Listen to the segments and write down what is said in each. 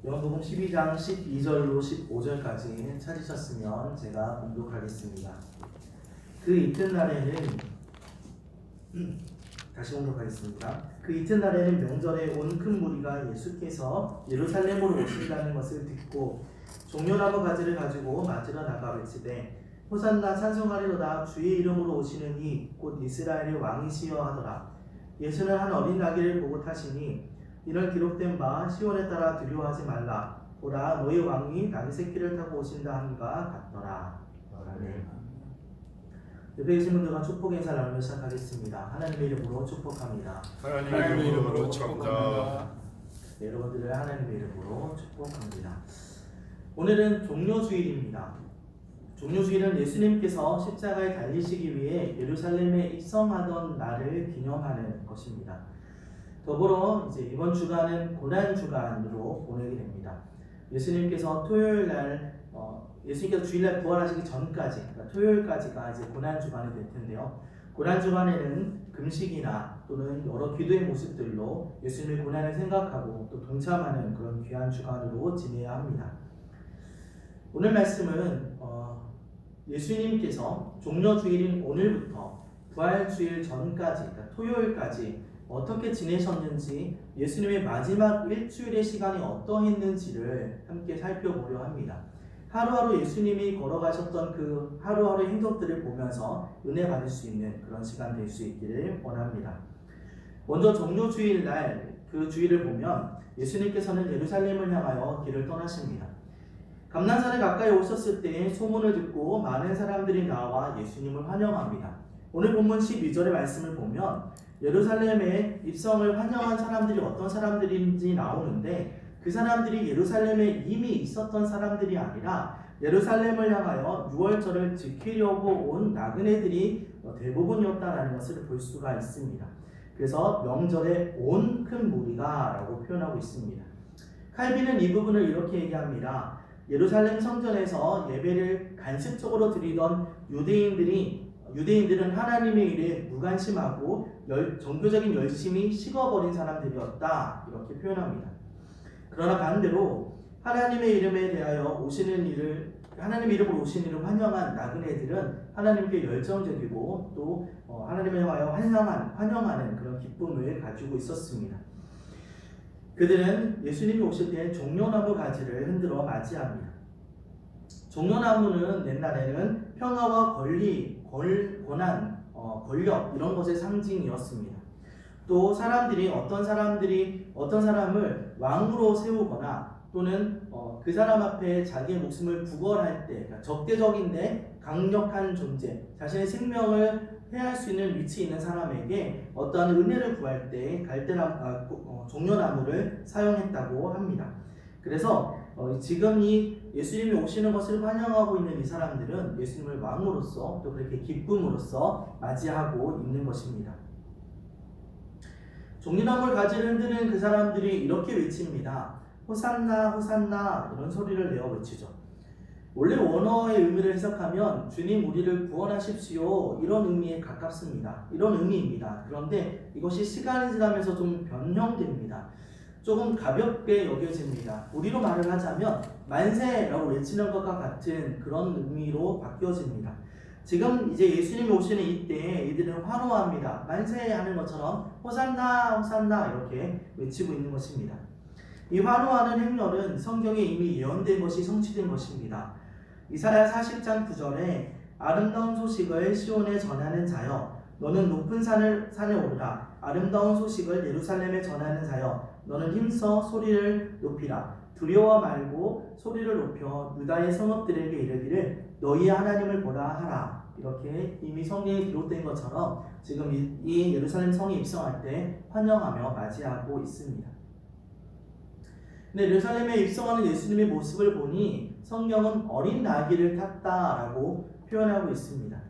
요한복음 12장 12절로 15절까지 찾으셨으면 제가 봉독하겠습니다. 그 이튿날에는 다시 공독하겠습니다. 그 이튿날에는 명절에 온 큰 무리가 예수께서 예루살렘으로 오신다는 것을 듣고 종려나무 가지를 가지고 맞으러 나가 외치되 호산나 찬송하리로다 주의 이름으로 오시는 이 곧 이스라엘의 왕이시여 하더라. 예수는 한 어린 나귀를 보고 타시니 이는 기록된 바 시온에 따라 두려워하지 말라 보라 너희 왕이 나귀 새끼를 타고 오신다 함과 같더라. 아멘. 옆에 계신 분들과 축복 인사를 나누며 시작하겠습니다. 하나님의 이름으로 축복합니다. 하나님의 이름으로 축복합니다. 네, 여러분들을 하나님의 이름으로 축복합니다. 오늘은 종려주일입니다. 종려주일은 예수님께서 십자가에 달리시기 위해 예루살렘에 입성하던 날을 기념하는 것입니다. 더불어 이제 이번 주간은 고난 주간으로 보내게 됩니다. 예수님께서 토요일 날 예수님께서 주일날 부활하시기 전까지, 그러니까 토요일까지가 이제 고난 주간이 될 텐데요. 고난 주간에는 금식이나 또는 여러 기도의 모습들로 예수님의 고난을 생각하고 또 동참하는 그런 귀한 주간으로 지내야 합니다. 오늘 말씀은 예수님께서 종려주일인 오늘부터 부활주일 전까지, 그러니까 토요일까지 어떻게 지내셨는지, 예수님의 마지막 일주일의 시간이 어떠했는지를 함께 살펴보려 합니다. 하루하루 예수님이 걸어가셨던 그 하루하루의 행동들을 보면서 은혜 받을 수 있는 그런 시간 될 수 있기를 원합니다. 먼저 종려주일 날 그 주일을 보면 예수님께서는 예루살렘을 향하여 길을 떠나십니다. 감난산에 가까이 오셨을 때 소문을 듣고 많은 사람들이 나와 예수님을 환영합니다. 오늘 본문 12절의 말씀을 보면 예루살렘에 입성을 환영한 사람들이 어떤 사람들인지 나오는데, 그 사람들이 예루살렘에 이미 있었던 사람들이 아니라 예루살렘을 향하여 유월절을 지키려고 온 나그네들이 대부분이었다는 것을 볼 수가 있습니다. 그래서 명절에 온 큰 무리가 라고 표현하고 있습니다. 칼빈은 이 부분을 이렇게 얘기합니다. 예루살렘 성전에서 예배를 간식적으로 드리던 유대인들은 하나님의 일에 무관심하고 종교적인 열심이 식어버린 사람들이었다, 이렇게 표현합니다. 그러나 반대로 하나님의 이름에 대하여 하나님의 이름으로 오신 일을 환영한 나그네들은 하나님께 열정적이고 또 하나님을 향하여 환영하는 그런 기쁨을 가지고 있었습니다. 그들은 예수님이 오실 때 종려나무 가지를 흔들어 맞이합니다. 종려나무는 옛날에는 평화와 권한, 권력 이런 것의 상징이었습니다. 또 어떤 사람을 왕으로 세우거나 또는 그 사람 앞에 자기의 목숨을 구걸할 때, 그러니까 적대적인데 강력한 존재, 자신의 생명을 해할 수 있는 위치에 있는 사람에게 어떠한 은혜를 구할 때 종려나무를 사용했다고 합니다. 그래서 지금 이 예수님이 오시는 것을 환영하고 있는 이 사람들은 예수님을 왕으로서 또 그렇게 기쁨으로써 맞이하고 있는 것입니다. 종려나무를 가지를 흔드는 그 사람들이 이렇게 외칩니다. 호산나 호산나, 이런 소리를 내어 외치죠. 원래 원어의 의미를 해석하면 주님 우리를 구원하십시오, 이런 의미에 가깝습니다. 이런 의미입니다. 그런데 이것이 시간이 지나면서 좀 변형됩니다. 조금 가볍게 여겨집니다. 우리로 말을 하자면 만세라고 외치는 것과 같은 그런 의미로 바뀌어집니다. 지금 이제 예수님이 오시는 이때 이들은 환호합니다. 만세하는 것처럼 호산나 호산나 이렇게 외치고 있는 것입니다. 이 환호하는 행렬은 성경에 이미 예언된 것이 성취된 것입니다. 이사야 40장 9절에 아름다운 소식을 시온에 전하는 자여 너는 높은 산에 오르라. 아름다운 소식을 예루살렘에 전하는 자여 너는 힘써 소리를 높이라. 두려워 말고 소리를 높여 유다의 성읍들에게 이르기를 너희의 하나님을 보라 하라. 이렇게 이미 성경에 기록된 것처럼 지금 이 예루살렘 성에 입성할 때 환영하며 맞이하고 있습니다. 근데 예루살렘에 입성하는 예수님의 모습을 보니 성경은 어린 나귀를 탔다라고 표현하고 있습니다.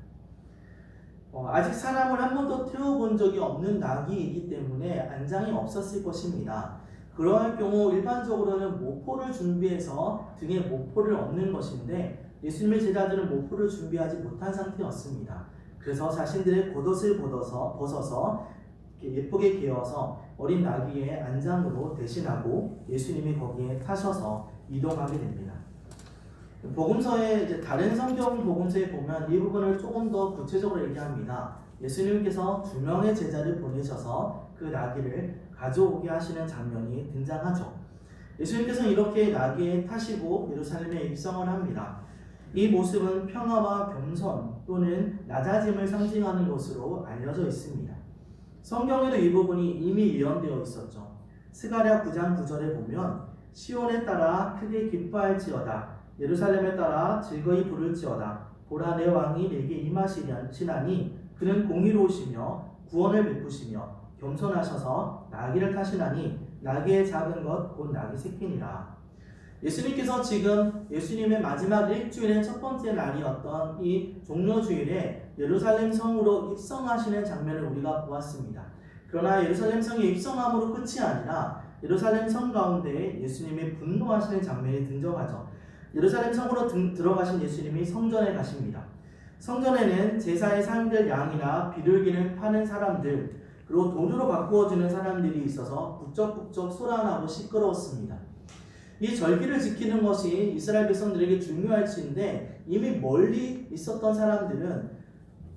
아직 사람을 한 번도 태워본 적이 없는 나귀이기 때문에 안장이 없었을 것입니다. 그럴 경우 일반적으로는 모포를 준비해서 등에 모포를 얹는 것인데 예수님의 제자들은 모포를 준비하지 못한 상태였습니다. 그래서 자신들의 겉옷을 벗어서 이렇게 예쁘게 개어서 어린 나귀의 안장으로 대신하고 예수님이 거기에 타셔서 이동하게 됩니다. 복음서에 이제 다른 성경 복음서에 보면 이 부분을 조금 더 구체적으로 얘기합니다. 예수님께서 2명의 제자를 보내셔서 그 나귀를 가져오게 하시는 장면이 등장하죠. 예수님께서는 이렇게 나귀에 타시고 예루살렘에 입성을 합니다. 이 모습은 평화와 겸손 또는 낮아짐을 상징하는 것으로 알려져 있습니다. 성경에도 이 부분이 이미 예언되어 있었죠. 스가랴 9장 9절에 보면 시온에 따라 크게 기뻐할지어다 예루살렘에 따라 즐거이 부를지어다 보라 내 왕이 내게 임하시나니 그는 공의로우시며 구원을 베푸시며 겸손하셔서 나귀를 타시나니 나귀의 작은 것 곧 나귀 새끼니라. 예수님께서 지금 예수님의 마지막 일주일의 첫 번째 날이었던 이 종려주일에 예루살렘 성으로 입성하시는 장면을 우리가 보았습니다. 그러나 예루살렘 성에 입성함으로 끝이 아니라 예루살렘 성 가운데 예수님이 분노하시는 장면이 등장하죠. 예루살렘 성으로 들어가신 예수님이 성전에 가십니다. 성전에는 제사의 상들 양이나 비둘기를 파는 사람들 그리고 돈으로 바꾸어주는 사람들이 있어서 북적북적 소란하고 시끄러웠습니다. 이 절기를 지키는 것이 이스라엘 백성들에게 중요할지인데 이미 멀리 있었던 사람들은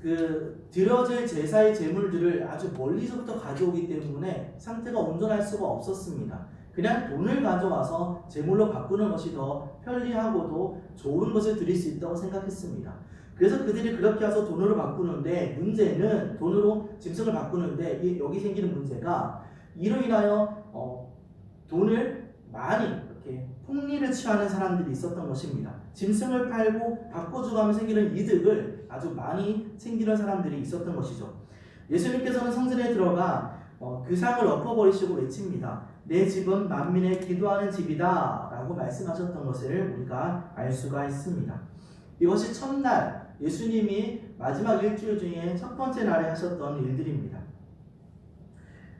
그 드려질 제사의 제물들을 아주 멀리서부터 가져오기 때문에 상태가 온전할 수가 없었습니다. 그냥 돈을 가져와서 제물로 바꾸는 것이 더 편리하고도 좋은 것을 드릴 수 있다고 생각했습니다. 그래서 그들이 그렇게 해서 돈으로 바꾸는데 문제는 돈으로 짐승을 바꾸는데 여기 생기는 문제가 이로 인하여 돈을 많이 이렇게 폭리를 취하는 사람들이 있었던 것입니다. 짐승을 팔고 바꿔주고 하면 생기는 이득을 아주 많이 챙기는 사람들이 있었던 것이죠. 예수님께서는 성전에 들어가 그 상을 엎어버리시고 외칩니다. 내 집은 만민의 기도하는 집이다 라고 말씀하셨던 것을 우리가 알 수가 있습니다. 이것이 첫날 예수님이 마지막 일주일 중에 첫 번째 날에 하셨던 일들입니다.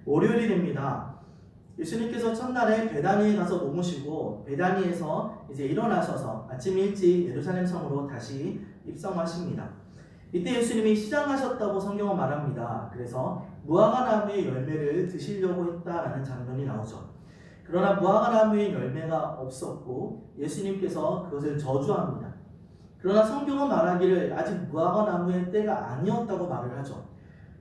월요일이 됩니다. 예수님께서 첫날에 베다니에 가서 머무시고 베다니에서 이제 일어나셔서 아침 일찍 예루살렘 성으로 다시 입성하십니다. 이때 예수님이 시장하셨다고 성경은 말합니다. 그래서 무화과 나무의 열매를 드시려고 했다라는 장면이 나오죠. 그러나 무화과 나무의 열매가 없었고 예수님께서 그것을 저주합니다. 그러나 성경은 말하기를 아직 무화과 나무의 때가 아니었다고 말을 하죠.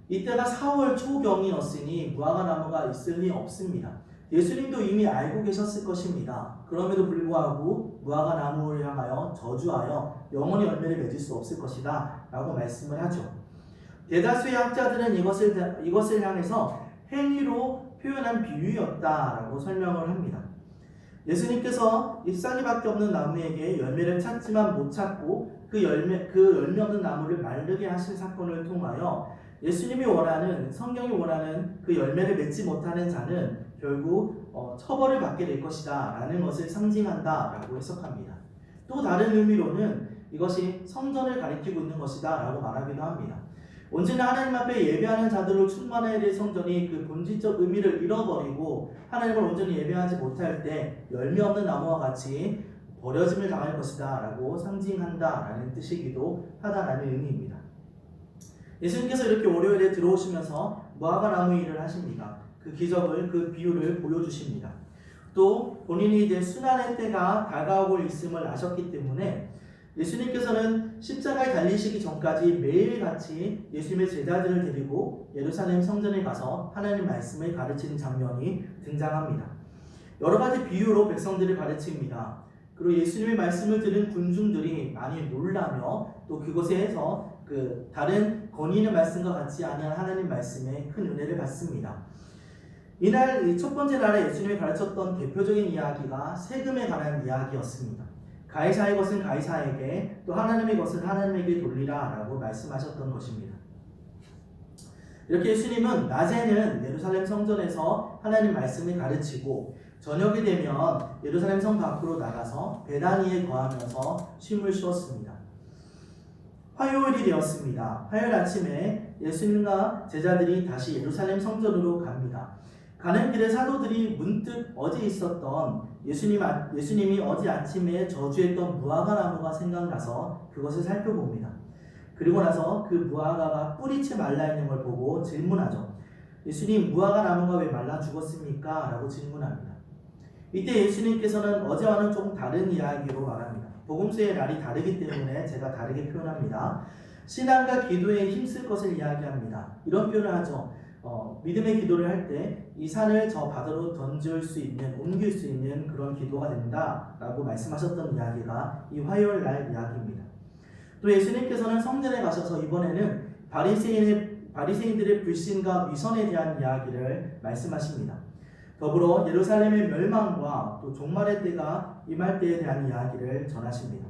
이때가 4월 초경이었으니 무화과 나무가 있을 리 없습니다. 예수님도 이미 알고 계셨을 것입니다. 그럼에도 불구하고 무화과 나무를 향하여 저주하여 영원히 열매를 맺을 수 없을 것이다 라고 말씀을 하죠. 대다수의 학자들은 이것을 향해서 행위로 표현한 비유였다라고 설명을 합니다. 예수님께서 잎사귀밖에 없는 나무에게 열매를 찾지만 못 찾고 그 열매 없는 나무를 마르게 하신 사건을 통하여 예수님이 원하는 성경이 원하는 그 열매를 맺지 못하는 자는 결국 처벌을 받게 될 것이다 라는 것을 상징한다 라고 해석합니다. 또 다른 의미로는 이것이 성전을 가리키고 있는 것이다 라고 말하기도 합니다. 언제나 하나님 앞에 예배하는 자들로 충만해야 될 성전이 그 본질적 의미를 잃어버리고 하나님을 온전히 예배하지 못할 때 열매 없는 나무와 같이 버려짐을 당할 것이다 라고 상징한다 라는 뜻이기도 하다라는 의미입니다. 예수님께서 이렇게 월요일에 들어오시면서 무화과 나무 일을 하십니다. 그 기적을, 그 비유를 보여주십니다. 또 본인이 이제 순환의 때가 다가오고 있음을 아셨기 때문에 예수님께서는 십자가에 달리시기 전까지 매일같이 예수님의 제자들을 데리고 예루살렘 성전에 가서 하나님 말씀을 가르치는 장면이 등장합니다. 여러 가지 비유로 백성들을 가르칩니다. 그리고 예수님의 말씀을 들은 군중들이 많이 놀라며 또 그곳에서 그 다른 권위 있는 말씀과 같지 않은 하나님 말씀에 큰 은혜를 받습니다. 이날 첫 번째 날에 예수님이 가르쳤던 대표적인 이야기가 세금에 관한 이야기였습니다. 가이사의 것은 가이사에게 또 하나님의 것은 하나님에게 돌리라 라고 말씀하셨던 것입니다. 이렇게 예수님은 낮에는 예루살렘 성전에서 하나님 말씀을 가르치고 저녁이 되면 예루살렘 성 밖으로 나가서 베다니에 거하면서 쉼을 쉬었습니다. 화요일이 되었습니다. 화요일 아침에 예수님과 제자들이 다시 예루살렘 성전으로 갑니다. 가는 길에 사도들이 문득 어제 있었던 예수님이 어제 아침에 저주했던 무화과 나무가 생각나서 그것을 살펴봅니다. 그리고 나서 그 무화과가 뿌리채 말라 있는 걸 보고 질문하죠. 예수님 무화과 나무가 왜 말라 죽었습니까? 라고 질문합니다. 이때 예수님께서는 어제와는 조금 다른 이야기로 말합니다. 복음서의 날이 다르기 때문에 제가 다르게 표현합니다. 신앙과 기도에 힘쓸 것을 이야기합니다. 이런 표현을 하죠. 믿음의 기도를 할 때 이 산을 저 바다로 던질 수 있는, 옮길 수 있는 그런 기도가 된다 라고 말씀하셨던 이야기가 이 화요일 날 이야기입니다. 또 예수님께서는 성전에 가셔서 이번에는 바리새인들의 불신과 위선에 대한 이야기를 말씀하십니다. 더불어 예루살렘의 멸망과 또 종말의 때가 임할 때에 대한 이야기를 전하십니다.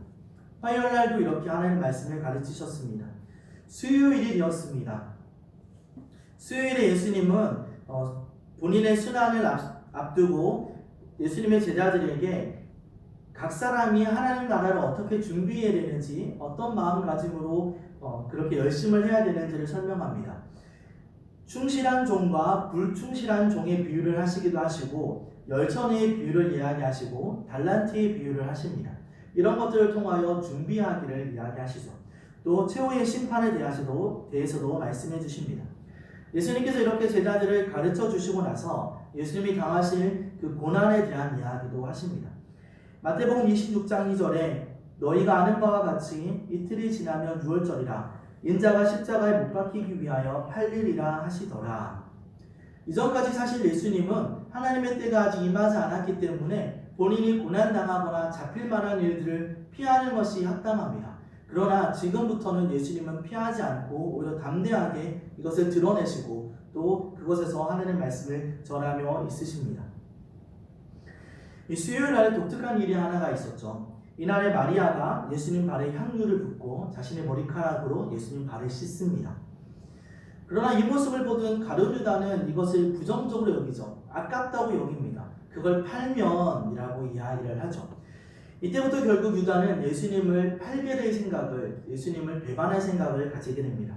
화요일 날도 이렇게 하나님의 말씀을 가르치셨습니다. 수요일이 되었습니다. 수요일에 예수님은 본인의 순환을 앞두고 예수님의 제자들에게 각 사람이 하나님 나라를 어떻게 준비해야 되는지, 어떤 마음가짐으로 그렇게 열심을 해야 되는지를 설명합니다. 충실한 종과 불충실한 종의 비유를 하시기도 하시고, 열천의 비유를 이야기하시고, 달란트의 비유를 하십니다. 이런 것들을 통하여 준비하기를 이야기하시죠. 또 최후의 심판에 대해서도 말씀해 주십니다. 예수님께서 이렇게 제자들을 가르쳐 주시고 나서 예수님이 당하실 그 고난에 대한 이야기도 하십니다. 마태복음 26장 2절에 너희가 아는 바와 같이 이틀이 지나면 유월절이라 인자가 십자가에 못 박히기 위하여 팔리리라 하시더라. 이전까지 사실 예수님은 하나님의 때가 아직 임하지 않았기 때문에 본인이 고난당하거나 잡힐 만한 일들을 피하는 것이 합당합니다. 그러나 지금부터는 예수님은 피하지 않고 오히려 담대하게 이것을 드러내시고 또 그것에서 하나님의 말씀을 전하며 있으십니다. 이 수요일 날에 독특한 일이 하나가 있었죠. 이날에 마리아가 예수님 발에 향유를 붓고 자신의 머리카락으로 예수님 발을 씻습니다. 그러나 이 모습을 보던 가룟 유다는 이것을 부정적으로 여기죠. 아깝다고 여깁니다. 그걸 팔면이라고 이야기를 하죠. 이때부터 결국 유다는 예수님을 팔게 될 생각을, 예수님을 배반할 생각을 가지게 됩니다.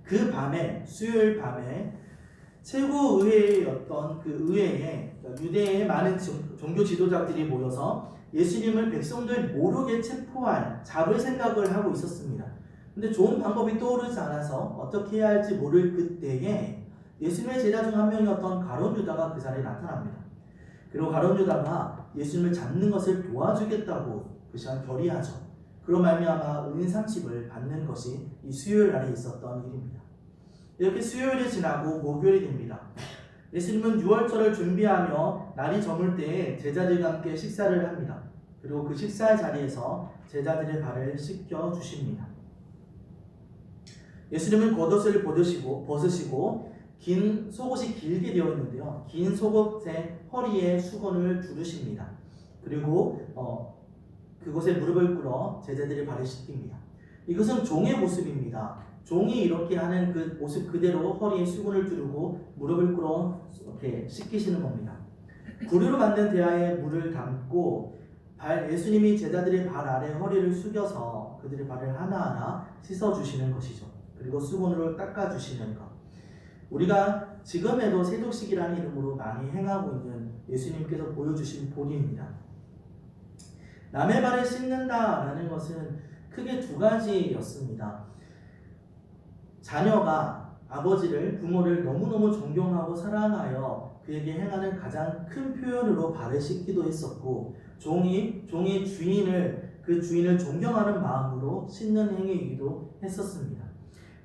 그 밤에, 수요일 밤에 최고의회였던 그 의회에 유대의 많은 종교 지도자들이 모여서 예수님을 백성들 모르게 잡을 생각을 하고 있었습니다. 근데 좋은 방법이 떠오르지 않아서 어떻게 해야 할지 모를 그때에 예수님의 제자 중 한 명이었던 가룟 유다가 그 자리에 나타납니다. 그리고 가룟 유다가 예수님을 잡는 것을 도와주겠다고 그 시간 결의하죠. 그로 말미암아 은 30을 받는 것이 이 수요일 날에 있었던 일입니다. 이렇게 수요일이 지나고 목요일이 됩니다. 예수님은 유월절을 준비하며 날이 저물 때에 제자들과 함께 식사를 합니다. 그리고 그 식사의 자리에서 제자들의 발을 씻겨 주십니다. 예수님은 겉옷을 벗으시고 긴 속옷이 길게 되어 있는데요. 긴 속옷에 허리에 수건을 두르십니다. 그리고 그곳에 무릎을 꿇어 제자들의 발을 씻깁니다. 이것은 종의 모습입니다. 종이 이렇게 하는 그 모습 그대로 허리에 수건을 두르고 무릎을 꿇어 이렇게 씻기시는 겁니다. 구류로 만든 대야에 물을 담고 예수님이 제자들의 발 아래 허리를 숙여서 그들의 발을 하나하나 씻어주시는 것이죠. 그리고 수건으로 닦아주시는 것. 우리가 지금에도 세족식이라는 이름으로 많이 행하고 있는 예수님께서 보여주신 본입니다. 남의 발을 씻는다라는 것은 크게 두 가지였습니다. 자녀가 부모를 너무너무 존경하고 사랑하여 그에게 행하는 가장 큰 표현으로 발을 씻기도 했었고, 종이 그 주인을 존경하는 마음으로 씻는 행위이기도 했었습니다.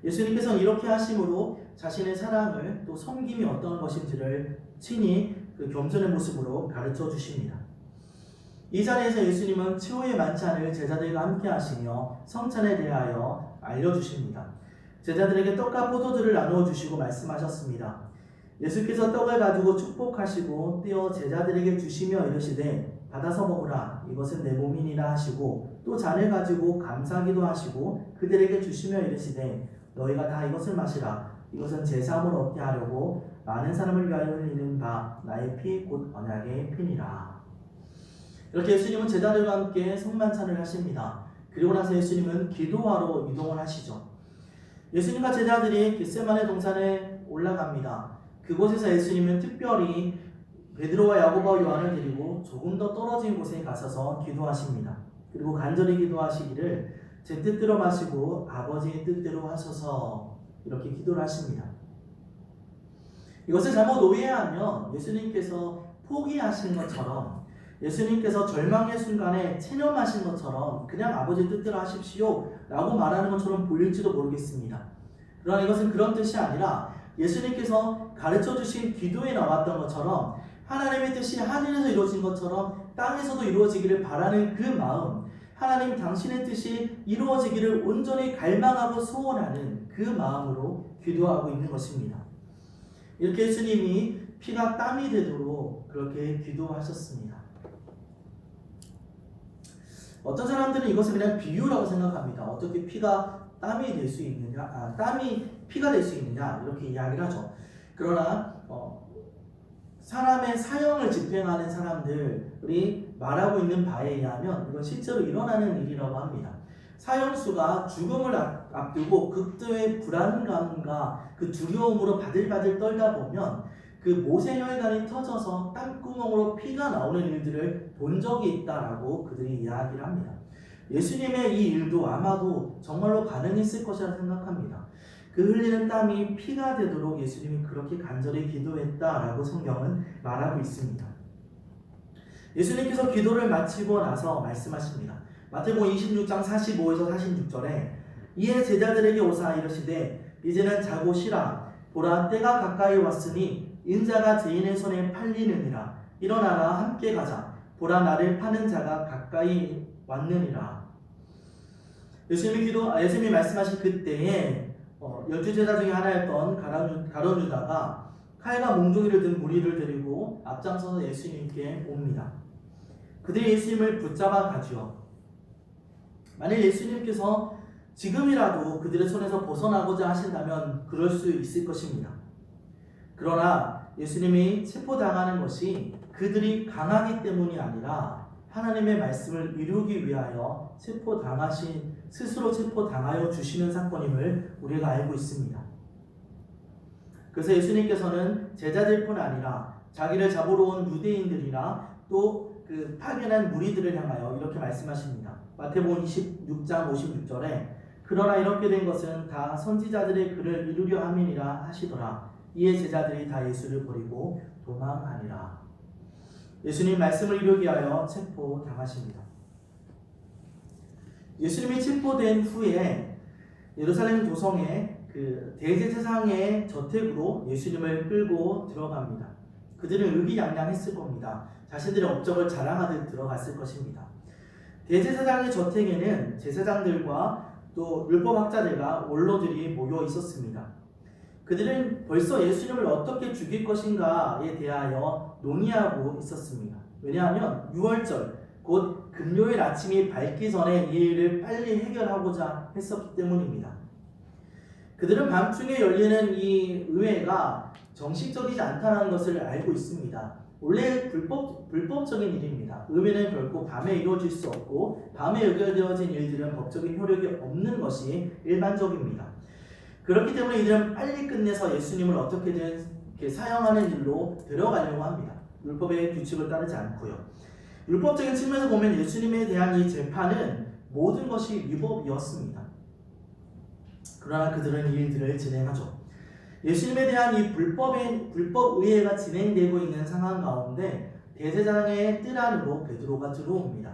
예수님께서는 이렇게 하심으로 자신의 사랑을 또 섬김이 어떤 것인지를 친히 그 겸손의 모습으로 가르쳐 주십니다. 이 자리에서 예수님은 최후의 만찬을 제자들과 함께 하시며 성찬에 대하여 알려주십니다. 제자들에게 떡과 포도주를 나누어 주시고 말씀하셨습니다. 예수께서 떡을 가지고 축복하시고 떼어 제자들에게 주시며 이르시되 받아서 먹으라, 이것은 내 몸이니라 하시고 또 잔을 가지고 감사하기도 하시고 그들에게 주시며 이르시되 너희가 다 이것을 마시라, 이것은 제 사함을 얻게 하려고 많은 사람을 위하여 흘리는 바 나의 피 곧 언약의 피니라. 이렇게 예수님은 제자들과 함께 성만찬을 하십니다. 그리고 나서 예수님은 기도하러 이동을 하시죠. 예수님과 제자들이 겟세마네 동산에 올라갑니다. 그곳에서 예수님은 특별히 베드로와 야고보와 요한을 데리고 조금 더 떨어진 곳에 가셔서 기도하십니다. 그리고 간절히 기도하시기를 제 뜻대로 마시고 아버지의 뜻대로 하소서, 이렇게 기도를 하십니다. 이것을 잘못 오해하면 예수님께서 포기하신 것처럼, 예수님께서 절망의 순간에 체념하신 것처럼 그냥 아버지 뜻대로 하십시오 라고 말하는 것처럼 보일지도 모르겠습니다. 그러나 이것은 그런 뜻이 아니라 예수님께서 가르쳐주신 기도에 나왔던 것처럼 하나님의 뜻이 하늘에서 이루어진 것처럼 땅에서도 이루어지기를 바라는 그 마음, 하나님 당신의 뜻이 이루어지기를 온전히 갈망하고 소원하는 그 마음으로 기도하고 있는 것입니다. 이렇게 예수님이 피가 땀이 되도록 그렇게 기도하셨습니다. 어떤 사람들은 이것을 그냥 비유라고 생각합니다. 어떻게 피가 땀이 될 수 있느냐, 땀이 피가 될 수 있느냐 이렇게 이야기를 하죠. 그러나 사람의 사형을 집행하는 사람들이 말하고 있는 바에 의하면 이건 실제로 일어나는 일이라고 합니다. 사형수가 죽음을 앞두고 극도의 불안감과 그 두려움으로 바들바들 떨다 보면 그 모세혈관이 터져서 땀구멍으로 피가 나오는 일들을 본 적이 있다라고 그들이 이야기를 합니다. 예수님의 이 일도 아마도 정말로 가능했을 것이라 생각합니다. 그 흘리는 땀이 피가 되도록 예수님이 그렇게 간절히 기도했다라고 성경은 말하고 있습니다. 예수님께서 기도를 마치고 나서 말씀하십니다. 마태복음 26장 45에서 46절에 이에 제자들에게 오사 이르시되 이제는 자고 쉬라. 보라 때가 가까이 왔으니 인자가 죄인의 손에 팔리느니라. 일어나라 함께 가자. 보라 나를 파는 자가 가까이 왔느니라. 예수님이 말씀하신 그때에 12제자 중에 하나였던 가룟 유다가 칼과 몽종이를 든 무리를 데리고 앞장서서 예수님께 옵니다. 그들이 예수님을 붙잡아 가지요. 만일 예수님께서 지금이라도 그들의 손에서 벗어나고자 하신다면 그럴 수 있을 것입니다. 그러나 예수님이 체포당하는 것이 그들이 강하기 때문이 아니라 하나님의 말씀을 이루기 위하여 스스로 체포당하여 주시는 사건임을 우리가 알고 있습니다. 그래서 예수님께서는 제자들뿐 아니라 자기를 잡으러 온 유대인들이나 또 그 파견한 무리들을 향하여 이렇게 말씀하십니다. 마태복음 26장 56절에 그러나 이렇게 된 것은 다 선지자들의 글을 이루려 함이니라 하시더라. 이에 제자들이 다 예수를 버리고 도망하니라. 예수님 말씀을 이루기 위하여 체포당하십니다. 예수님이 체포된 후에 예루살렘 도성의 그 대제사장의 저택으로 예수님을 끌고 들어갑니다. 그들은 의기양양했을 겁니다. 자신들의 업적을 자랑하듯 들어갔을 것입니다. 대제사장의 저택에는 제사장들과 또 율법학자들과 원로들이 모여 있었습니다. 그들은 벌써 예수님을 어떻게 죽일 것인가에 대하여 논의하고 있었습니다. 왜냐하면 6월절 곧 금요일 아침이 밝기 전에 이 일을 빨리 해결하고자 했었기 때문입니다. 그들은 밤중에 열리는 이 의회가 정식적이지 않다는 것을 알고 있습니다. 원래 불법적인 일입니다. 의회는 결코 밤에 이루어질 수 없고 밤에 의결되어진 일들은 법적인 효력이 없는 것이 일반적입니다. 그렇기 때문에 이들은 빨리 끝내서 예수님을 어떻게든 사형하는 일로 들어가려고 합니다. 율법의 규칙을 따르지 않고요. 율법적인 측면에서 보면 예수님에 대한 이 재판은 모든 것이 위법이었습니다. 그러나 그들은 이 일들을 진행하죠. 예수님에 대한 이 불법 의회가 진행되고 있는 상황 가운데 대제사장의 뜰 안으로 베드로가 들어옵니다.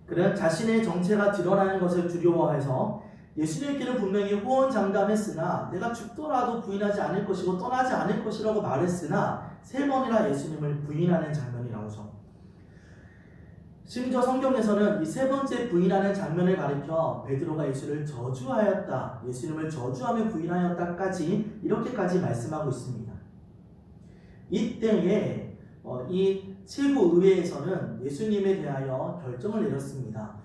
그는 자신의 정체가 드러나는 것을 두려워해서 예수님께는 분명히 호언장담했으나 내가 죽더라도 부인하지 않을 것이고 떠나지 않을 것이라고 말했으나 3번이나 예수님을 부인하는 장면이 나오죠. 심지어 성경에서는 이 3번째 부인하는 장면을 가리켜 베드로가 예수를 저주하였다, 예수님을 저주하며 부인하였다까지 이렇게까지 말씀하고 있습니다. 이때에 이 최고의회에서는 예수님에 대하여 결정을 내렸습니다.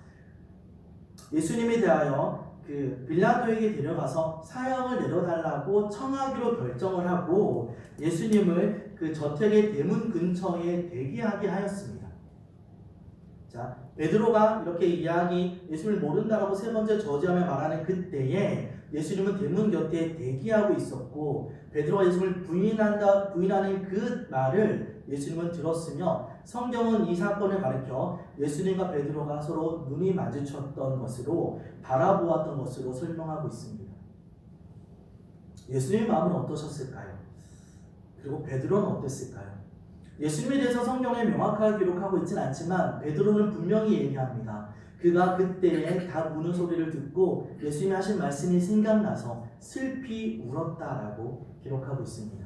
예수님에 대하여 그 빌라도에게 데려가서 사형을 내려달라고 청하기로 결정을 하고 예수님을 그 저택의 대문 근처에 대기하게 하였습니다. 자, 베드로가 이렇게 예수님을 모른다라고 3번째 저주하며 말하는 그때에 예수님은 대문 곁에 대기하고 있었고 베드로가 예수님을 부인하는 그 말을 예수님은 들었으며 성경은 이 사건을 가리켜 예수님과 베드로가 서로 눈이 마주쳤던 것으로 바라보았던 것으로 설명하고 있습니다. 예수님의 마음은 어떠셨을까요? 그리고 베드로는 어땠을까요? 예수님에 대해서 성경에 명확하게 기록하고 있진 않지만 베드로는 분명히 얘기합니다. 그가 그때에 닭 우는 소리를 듣고 예수님이 하신 말씀이 생각나서 슬피 울었다라고 기록하고 있습니다.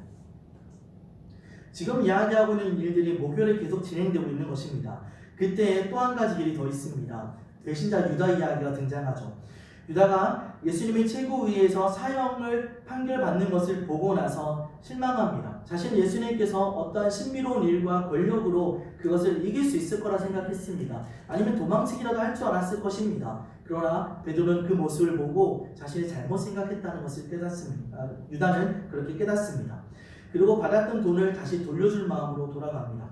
지금 이야기하고 있는 일들이 목요일에 계속 진행되고 있는 것입니다. 그때 또 한 가지 일이 더 있습니다. 배신자 유다 이야기가 등장하죠. 유다가 예수님의 최고위에서 사형을 판결받는 것을 보고 나서 실망합니다. 자신 예수님께서 어떠한 신비로운 일과 권력으로 그것을 이길 수 있을 거라 생각했습니다. 아니면 도망치기라도 할 줄 알았을 것입니다. 그러나 베드로는 그 모습을 보고 자신이 잘못 생각했다는 것을 깨닫습니다. 유다는 그렇게 깨닫습니다. 그리고 받았던 돈을 다시 돌려줄 마음으로 돌아갑니다.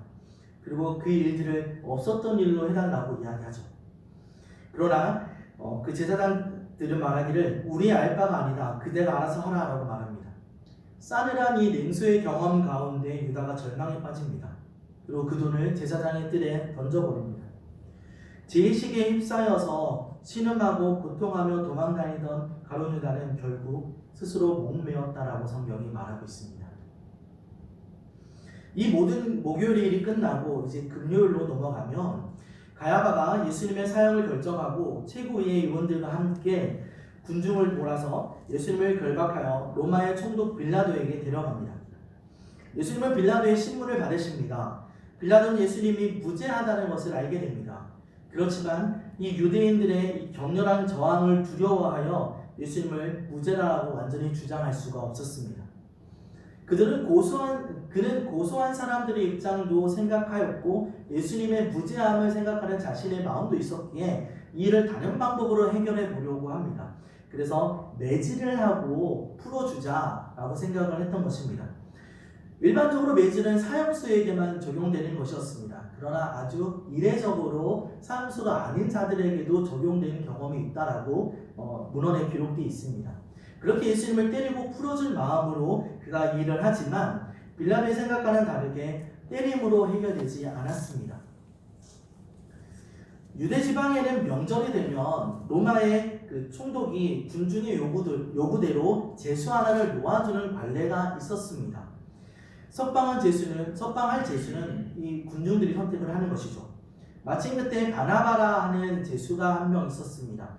그리고 그 일들을 없었던 일로 해달라고 이야기하죠. 그러나 그 제사장들은 말하기를 우리의 알 바가 아니다. 그대가 알아서 하라 라고 말합니다. 싸늘한 이 냉소의 경험 가운데 유다가 절망에 빠집니다. 그리고 그 돈을 제사장의 뜰에 던져버립니다. 제의식에 휩싸여서 신음하고 고통하며 도망다니던 가룟 유다는 결국 스스로 목매었다라고 성경이 말하고 있습니다. 이 모든 목요일 일이 끝나고 이제 금요일로 넘어가면 가야바가 예수님의 사형을 결정하고 최고위의 의원들과 함께 군중을 몰아서 예수님을 결박하여 로마의 총독 빌라도에게 데려갑니다. 예수님은 빌라도의 신문을 받으십니다. 빌라도는 예수님이 무죄하다는 것을 알게 됩니다. 그렇지만 이 유대인들의 이 격렬한 저항을 두려워하여 예수님을 무죄라고 완전히 주장할 수가 없었습니다. 그는 고소한 사람들의 입장도 생각하였고 예수님의 무죄함을 생각하는 자신의 마음도 있었기에 이 일을 다른 방법으로 해결해 보려고 합니다. 그래서 매질을 하고 풀어주자라고 생각을 했던 것입니다. 일반적으로 매질은 사형수에게만 적용되는 것이었습니다. 그러나 아주 이례적으로 사형수가 아닌 자들에게도 적용되는 경험이 있다라고 문헌에 기록되어 있습니다. 그렇게 예수님을 때리고 풀어줄 마음으로 그가 일을 하지만 빌라도의 생각과는 다르게 때림으로 해결되지 않았습니다. 유대 지방에는 명절이 되면 로마의 그 총독이 군중의 요구대로 제수 하나를 놓아주는 관례가 있었습니다. 석방할 제수는 이 군중들이 선택을 하는 것이죠. 마침 그때 바나바라 하는 제수가 한 명 있었습니다.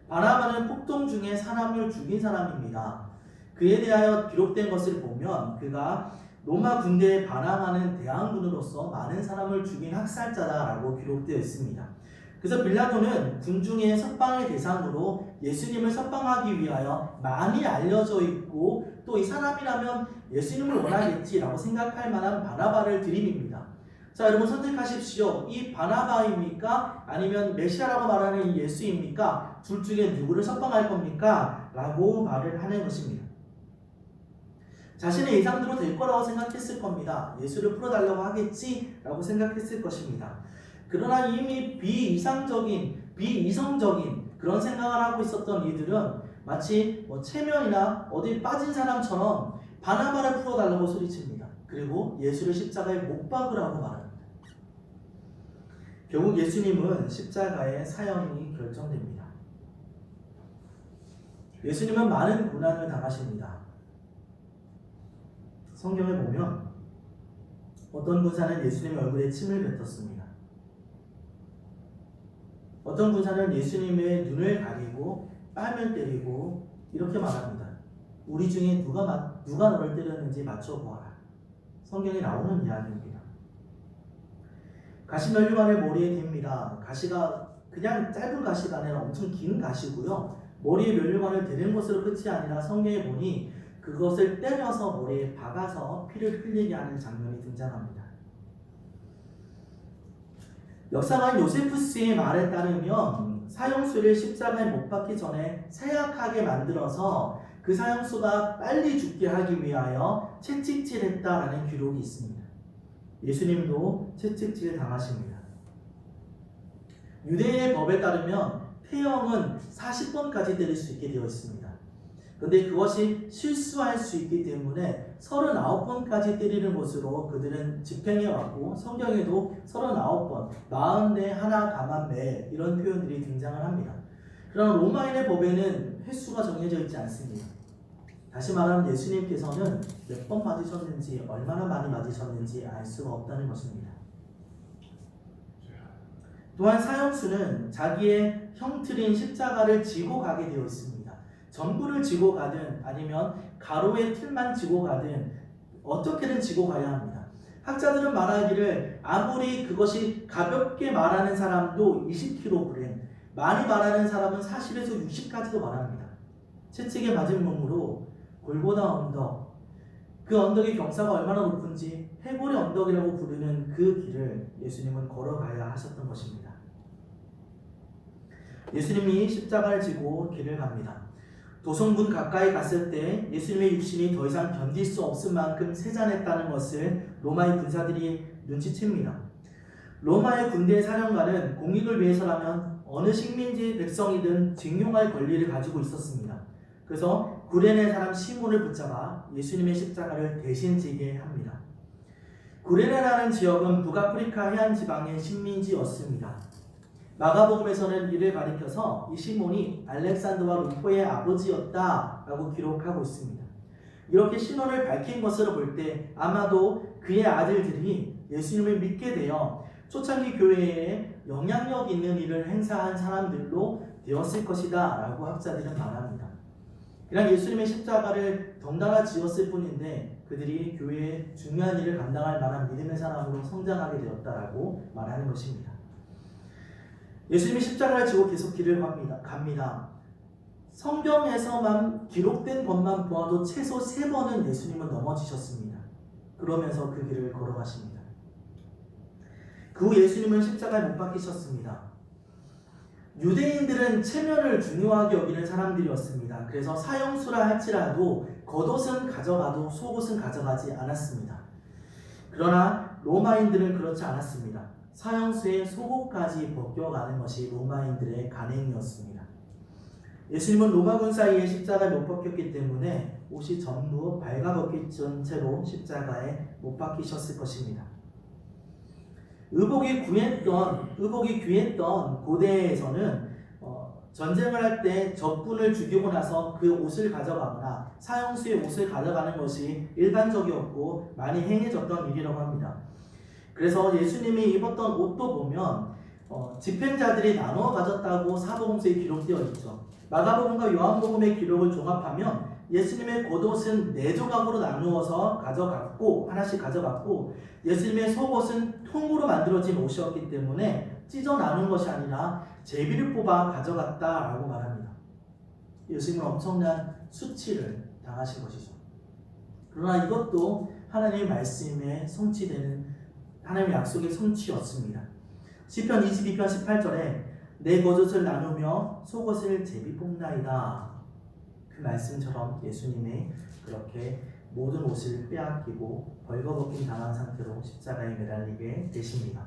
바나바는 폭동 중에 사람을 죽인 사람입니다. 그에 대하여 기록된 것을 보면 그가 로마 군대에 반항하는 대항군으로서 많은 사람을 죽인 학살자다라고 기록되어 있습니다. 그래서 빌라도는 군중의 석방의 대상으로 예수님을 석방하기 위하여 많이 알려져 있고 또 이 사람이라면 예수님을 원하겠지라고 생각할 만한 바나바를 들이밉니다. 자, 여러분 선택하십시오. 이 바나바입니까? 아니면 메시아라고 말하는 이 예수입니까? 둘 중에 누구를 석방할 겁니까? 라고 말을 하는 것입니다. 자신의 예상대로 될 거라고 생각했을 겁니다. 예수를 풀어달라고 하겠지? 라고 생각했을 것입니다. 그러나 이미 비이성적인 그런 생각을 하고 있었던 이들은 마치 체면이나 어디 빠진 사람처럼 바나바를 풀어달라고 소리칩니다. 그리고 예수를 십자가에 못 박으라고 말합니다. 결국 예수님은 십자가에 사형이 결정됩니다. 예수님은 많은 고난을 당하십니다. 성경에 보면 어떤 군사는 예수님의 얼굴에 침을 뱉었습니다. 어떤 군사는 예수님의 눈을 가리고 뺨을 때리고 이렇게 말합니다. 우리 중에 누가 너를 때렸는지 맞춰보아라. 성경에 나오는 이야기입니다. 가시면류관을 머리에 댑니다. 가시가 그냥 짧은 가시가 아니라 엄청 긴 가시고요. 머리에 면류관을 대는 것으로 끝이 아니라 성경에 보니 그것을 때려서 머리에 박아서 피를 흘리게 하는 장면이 등장합니다. 역사관 요세푸스의 말에 따르면 사형수를 십자가에 못 박기 전에 세약하게 만들어서 그 사형수가 빨리 죽게 하기 위하여 채찍질했다라는 기록이 있습니다. 예수님도 채찍질 당하십니다. 유대인의 법에 따르면 태형은 40번까지 때릴 수 있게 되어 있습니다. 그런데 그것이 실수할 수 있기 때문에 39번까지 때리는 것으로 그들은 집행해왔고 성경에도 39번, 40대 하나 가만 매 이런 표현들이 등장을 합니다. 그러나 로마인의 법에는 횟수가 정해져 있지 않습니다. 다시 말하면 예수님께서는 몇 번 맞으셨는지 얼마나 많이 맞으셨는지 알 수가 없다는 것입니다. 또한 사형수는 자기의 형틀인 십자가를 지고 가게 되어 있습니다. 전부를 지고 가든 아니면 가로의 틀만 지고 가든 어떻게든 지고 가야 합니다. 학자들은 말하기를 아무리 그것이 가볍게 말하는 사람도 20kg, 많이 말하는 사람은 40에서 60까지도 말합니다. 채찍에 맞은 몸으로 골고다 언덕, 그 언덕의 경사가 얼마나 높은지 해골의 언덕이라고 부르는 그 길을 예수님은 걸어가야 하셨던 것입니다. 예수님이 십자가를 지고 길을 갑니다. 도성문 가까이 갔을 때 예수님의 육신이 더 이상 견딜 수 없을 만큼 세잔했다는 것을 로마의 군사들이 눈치챕니다. 로마의 군대 사령관은 공익을 위해서라면 어느 식민지 백성이든 징용할 권리를 가지고 있었습니다. 그래서 구레네 사람 시몬을 붙잡아 예수님의 십자가를 대신 지게 합니다. 구레네라는 지역은 북아프리카 해안 지방의 식민지였습니다. 마가복음에서는 이를 가리켜서 이 시몬이 알렉산더와 루포의 아버지였다라고 기록하고 있습니다. 이렇게 신원을 밝힌 것으로 볼 때 아마도 그의 아들들이 예수님을 믿게 되어 초창기 교회에 영향력 있는 일을 행사한 사람들로 되었을 것이다 라고 학자들은 말합니다. 그냥 예수님의 십자가를 덩달아 지었을 뿐인데 그들이 교회의 중요한 일을 감당할 만한 믿음의 사람으로 성장하게 되었다라고 말하는 것입니다. 예수님이 십자가를 지고 계속 길을 갑니다. 성경에서만 기록된 것만 보아도 최소 3번은 예수님은 넘어지셨습니다. 그러면서 그 길을 걸어가십니다. 그 후 예수님은 십자가에 못 박히셨습니다. 유대인들은 체면을 중요하게 여기는 사람들이었습니다. 그래서 사형수라 할지라도 겉옷은 가져가도 속옷은 가져가지 않았습니다. 그러나 로마인들은 그렇지 않았습니다. 사형수의 속옷까지 벗겨가는 것이 로마인들의 간행이었습니다. 예수님은 로마 군사에게 십자가에 못 박혔기 때문에 옷이 전부 발가벗긴 채로 십자가에 못 박히셨을 것입니다. 의복이 귀했던 고대에서는 전쟁을 할 때 적군을 죽이고 나서 그 옷을 가져가거나 사형수의 옷을 가져가는 것이 일반적이었고 많이 행해졌던 일이라고 합니다. 그래서 예수님이 입었던 옷도 보면 집행자들이 나눠 가졌다고 사복음서에 기록되어 있죠. 마가복음과 요한복음의 기록을 종합하면 예수님의 겉옷은 4조각으로 나누어서 하나씩 가져갔고 예수님의 속옷은 통으로 만들어진 옷이었기 때문에 찢어 나눈 것이 아니라 제비를 뽑아 가져갔다라고 말합니다. 예수님은 엄청난 수치를 당하신 것이죠. 그러나 이것도 하나님의 말씀에 성취되는 하나님의 약속의 성취였습니다. 시편 22편 18절에 내 겉옷을 나누며 속옷을 제비 뽑나이다. 그 말씀처럼 예수님이 그렇게 모든 옷을 빼앗기고 벌거벗긴 당한 상태로 십자가에 매달리게 되십니다.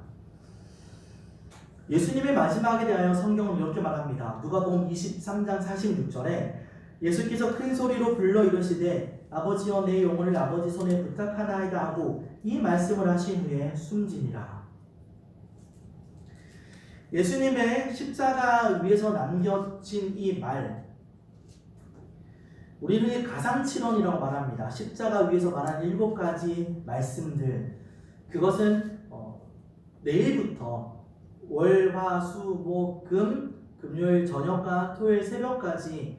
예수님의 마지막에 대하여 성경은 이렇게 말합니다. 누가복음 23장 46절에 예수께서 큰 소리로 불러 이르시되 아버지여 내 영혼을 아버지 손에 부탁하나이다 하고 이 말씀을 하신 후에 숨지니라. 예수님의 십자가 위에서 남겨진 이 말, 우리는 가상칠언이라고 말합니다. 십자가 위에서 말한 7가지 말씀들, 그것은 내일부터 월, 화, 수, 목, 금요일 저녁과 토요일 새벽까지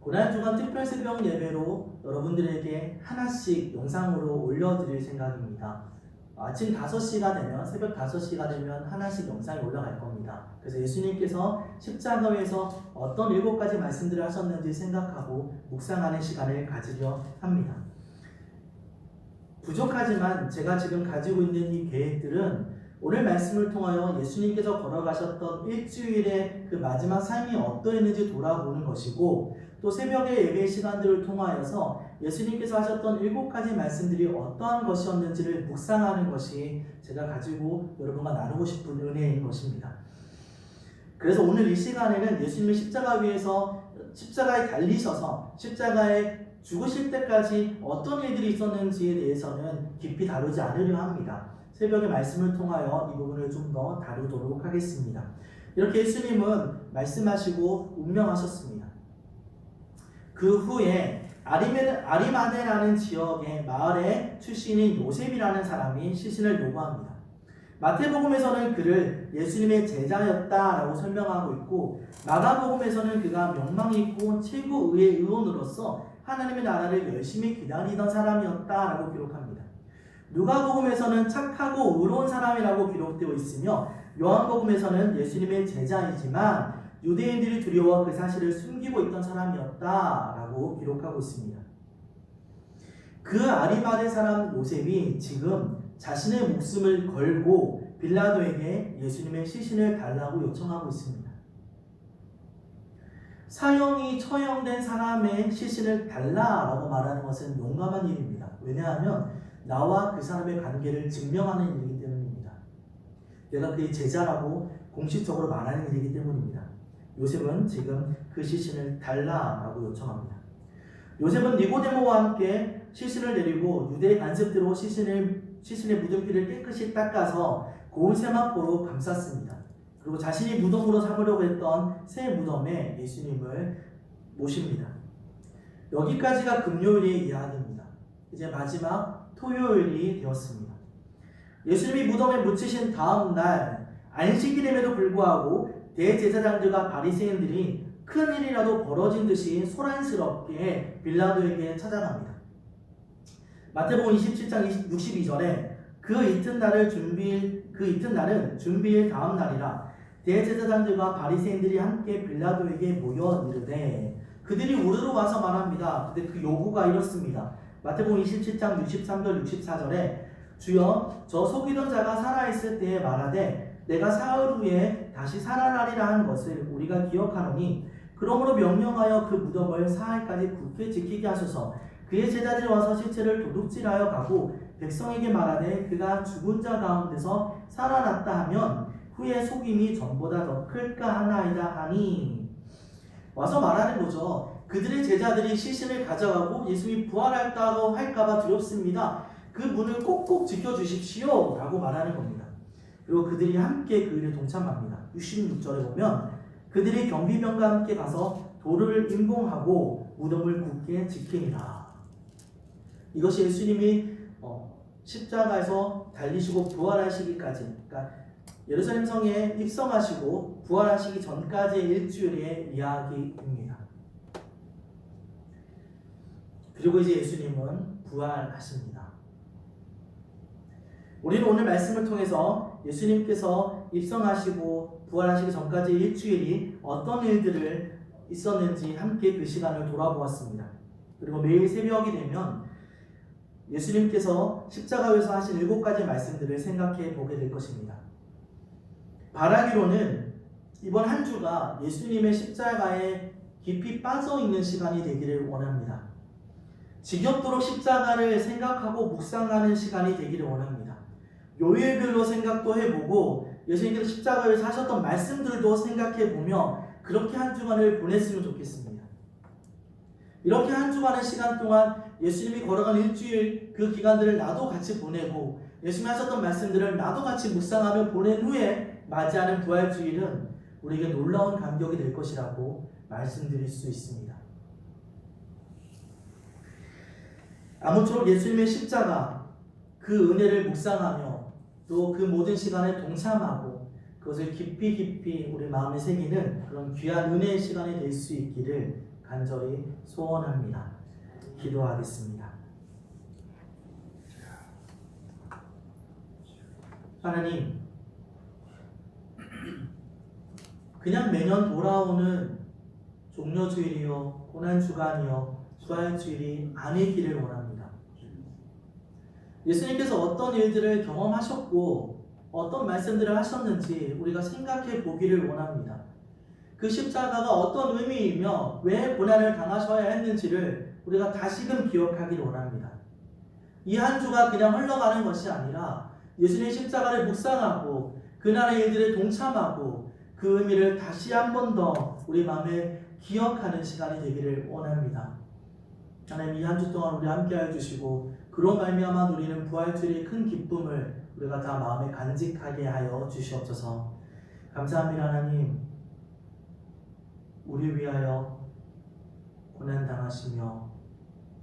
고난주간 특별 새벽 예배로 여러분들에게 하나씩 영상으로 올려드릴 생각입니다. 아침 5시가 되면, 새벽 5시가 되면 하나씩 영상이 올라갈 겁니다. 그래서 예수님께서 십자가 위에서 어떤 7가지 말씀들을 하셨는지 생각하고 묵상하는 시간을 가지려 합니다. 부족하지만 제가 지금 가지고 있는 이 계획들은 오늘 말씀을 통하여 예수님께서 걸어가셨던 일주일의 그 마지막 삶이 어떠했는지 돌아보는 것이고, 또 새벽의 예배 시간들을 통하여서 예수님께서 하셨던 7가지 말씀들이 어떠한 것이었는지를 묵상하는 것이 제가 가지고 여러분과 나누고 싶은 은혜인 것입니다. 그래서 오늘 이 시간에는 예수님이 십자가 위에서 십자가에 달리셔서 십자가에 죽으실 때까지 어떤 일들이 있었는지에 대해서는 깊이 다루지 않으려 합니다. 새벽의 말씀을 통하여 이 부분을 좀 더 다루도록 하겠습니다. 이렇게 예수님은 말씀하시고 운명하셨습니다. 그 후에 아리마네라는 지역의 마을의 출신인 요셉이라는 사람이 시신을 요구합니다. 마태복음에서는 그를 예수님의 제자였다라고 설명하고 있고, 마가복음에서는 그가 명망 있고 최고의회 의원으로서 하나님의 나라를 열심히 기다리던 사람이었다라고 기록합니다. 누가복음에서는 착하고 의로운 사람이라고 기록되어 있으며, 요한복음에서는 예수님의 제자이지만 유대인들이 두려워 그 사실을 숨기고 있던 사람이었다라고 기록하고 있습니다. 그 아리마대 사람 요셉이 지금 자신의 목숨을 걸고 빌라도에게 예수님의 시신을 달라고 요청하고 있습니다. 사형이 처형된 사람의 시신을 달라라고 말하는 것은 용감한 일입니다. 왜냐하면 나와 그 사람의 관계를 증명하는 일이기 때문입니다. 내가 그의 제자라고 공식적으로 말하는 일이기 때문입니다. 요셉은 지금 그 시신을 달라라고 요청합니다. 요셉은 니고데모와 함께 시신을 내리고 유대 관습대로 시신의 묻은 피를 깨끗이 닦아서 고운 세마포로 감쌌습니다. 그리고 자신이 무덤으로 삼으려고 했던 새 무덤에 예수님을 모십니다. 여기까지가 금요일의 이야기입니다. 이제 마지막 토요일이 되었습니다. 예수님이 무덤에 묻히신 다음 날 안식일임에도 불구하고 대제사장들과 바리새인들이 큰일이라도 벌어진 듯이 소란스럽게 빌라도에게 찾아갑니다. 마태복음 27장 62절에 그 이튿날은 준비일 다음 날이라 대제사장들과 바리새인들이 함께 빌라도에게 모여 이르되, 그들이 우르르 와서 말합니다. 근데 그 요구가 이렇습니다. 마태복음 27장 63절 64절에 주여 저 속이던 자가 살아있을 때에 말하되 내가 사흘 후에 다시 살아나리라 한 것을 우리가 기억하노니 그러므로 명령하여 그 무덤을 사흘까지 굳게 지키게 하소서. 그의 제자들이 와서 시체를 도둑질하여 가고 백성에게 말하되 그가 죽은 자 가운데서 살아났다 하면 후에 속임이 전보다 더 클까 하나이다 하니. 와서 말하는 거죠. 그들의 제자들이 시신을 가져가고 예수님이 부활할까 할까봐 두렵습니다. 그 문을 꼭꼭 지켜주십시오 라고 말하는 겁니다. 그리고 그들이 함께 그 일에 동참합니다. 66절에 보면 그들이 경비병과 함께 가서 돌을 임봉하고 무덤을 굳게 지키니라. 이것이 예수님이 십자가에서 달리시고 부활하시기까지, 그러니까 예루살렘 성에 입성하시고 부활하시기 전까지의 일주일의 이야기입니다. 그리고 이제 예수님은 부활하십니다. 우리는 오늘 말씀을 통해서 예수님께서 입성하시고 부활하시기 전까지 일주일이 어떤 일들을 있었는지 함께 그 시간을 돌아보았습니다. 그리고 매일 새벽이 되면 예수님께서 십자가에서 하신 7가지 말씀들을 생각해 보게 될 것입니다. 바라기로는 이번 한 주가 예수님의 십자가에 깊이 빠져 있는 시간이 되기를 원합니다. 지겹도록 십자가를 생각하고 묵상하는 시간이 되기를 원합니다. 요일별로 생각도 해보고 예수님께서 십자가에서 하셨던 말씀들도 생각해보며 그렇게 한 주간을 보냈으면 좋겠습니다. 이렇게 한 주간의 시간 동안 예수님이 걸어간 일주일 그 기간들을 나도 같이 보내고 예수님이 하셨던 말씀들을 나도 같이 묵상하며 보낸 후에 맞이하는 부활주일은 우리에게 놀라운 감격이 될 것이라고 말씀드릴 수 있습니다. 아무쪼록 예수님의 십자가 그 은혜를 묵상하며 또 그 모든 시간에 동참하고 그것을 깊이 우리 마음에 새기는 그런 귀한 은혜의 시간이 될 수 있기를 간절히 소원합니다. 기도하겠습니다. 하나님, 그냥 매년 돌아오는 종려주일이요 고난주간이요 부활주일이 아니기를 원합니다. 예수님께서 어떤 일들을 경험하셨고 어떤 말씀들을 하셨는지 우리가 생각해 보기를 원합니다. 그 십자가가 어떤 의미이며 왜 고난을 당하셔야 했는지를 우리가 다시금 기억하기를 원합니다. 이 한 주가 그냥 흘러가는 것이 아니라 예수님의 십자가를 묵상하고 그날의 일들에 동참하고 그 의미를 다시 한 번 더 우리 마음에 기억하는 시간이 되기를 원합니다. 하나님, 이 한 주 동안 우리 함께하여 주시고 그로 말미암아 누리는 부활주일의 큰 기쁨을 우리가 다 마음에 간직하게 하여 주시옵소서. 감사합니다. 하나님, 우리 위하여 고난당하시며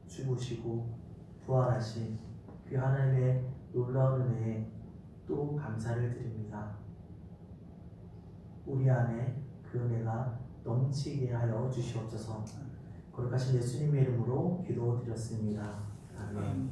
죽으시고 부활하신 그 하나님의 놀라운 은혜에 또 감사를 드립니다. 우리 안에 그 은혜가 넘치게 하여 주시옵소서. 거룩하신 예수님의 이름으로 기도드렸습니다. 아멘.